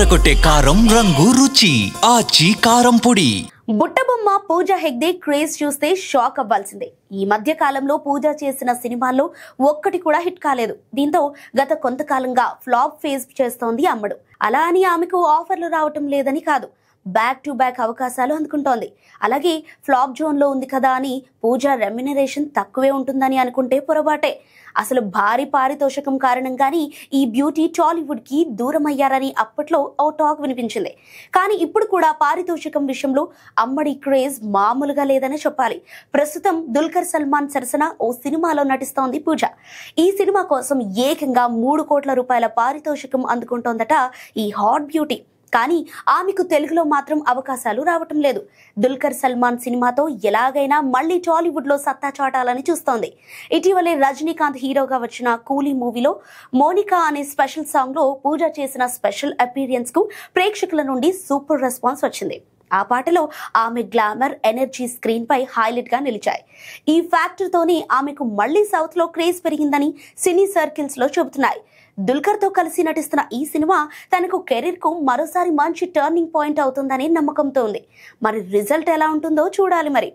అదరగొట్టే కారం రంగు రుచి ఆచి కారం పొడి. బుట్టబొమ్మ పూజా హెగ్డే క్రేజ్ చూస్తే షాక్ అవ్వాల్సిందే. ఈ మధ్య కాలంలో పూజ చేసిన సినిమాల్లో ఒక్కటి కూడా హిట్ కాలేదు. దీంతో గత కొంతకాలంగా ఫ్లాప్ ఫేస్ చేస్తోంది అమ్మడు. అలా అని ఆమెకు ఆఫర్లు రావటం లేదని కాదు, బ్యాక్ టు బ్యాక్ అవకాశాలు అందుకుంటోంది. అలాగే ఫ్లాప్ జోన్లో ఉంది కదా అని పూజ రెమ్యునరేషన్ తక్కువే ఉంటుందని అనుకుంటే పొరపాటే. అసలు భారీ పారితోషికం కారణంగానే ఈ బ్యూటీ టాలీవుడ్కి దూరం అయ్యారని అప్పట్లో ఓ టాక్ వినిపించింది. కానీ ఇప్పుడు కూడా పారితోషికం విషయంలో అమ్మడి క్రేజ్ మామూలుగా లేదనే చెప్పాలి. ప్రస్తుతం దుల్కర్ సల్మాన్ సరసన ఓ సినిమాలో నటిస్తోంది పూజ. ఈ సినిమా కోసం ఏకంగా 3 కోట్ల రూపాయల పారితోషికం అందుకుంటోందట ఈ హాట్ బ్యూటీ. కానీ ఆమెకు తెలుగులో మాత్రం అవకాశాలు రావటం లేదు. దుల్కర్ సల్మాన్ సినిమాతో ఎలాగైనా మళ్లీ టాలీవుడ్ లో సత్తా చాటాలని చూస్తోంది. ఇటీవలే రజనీకాంత్ హీరోగా వచ్చిన కూలీ మూవీలో మోనికా అనే స్పెషల్ సాంగ్ లో పూజ చేసిన స్పెషల్ అపీరియన్స్ కు ప్రేక్షకుల నుండి సూపర్ రెస్పాన్స్ వచ్చింది. ఆ పాటలో ఆమె గ్లామర్, ఎనర్జీ స్క్రీన్ పై హైలైట్ గా నిలిచాయి. ఈ ఫ్యాక్టర్ తోనే ఆమెకు మళ్లీ సౌత్ లో క్రేజ్ పెరిగిందని సినీ సర్కిల్స్ లో చెబుతున్నాయి. దుల్కర్ తో కలిసి నటిస్తున్న ఈ సినిమా తనకు కెరీర్ కు మరోసారి మంచి టర్నింగ్ పాయింట్ అవుతుందనే నమ్మకంతో ఉంది. మరి రిజల్ట్ ఎలా ఉంటుందో చూడాలి మరి.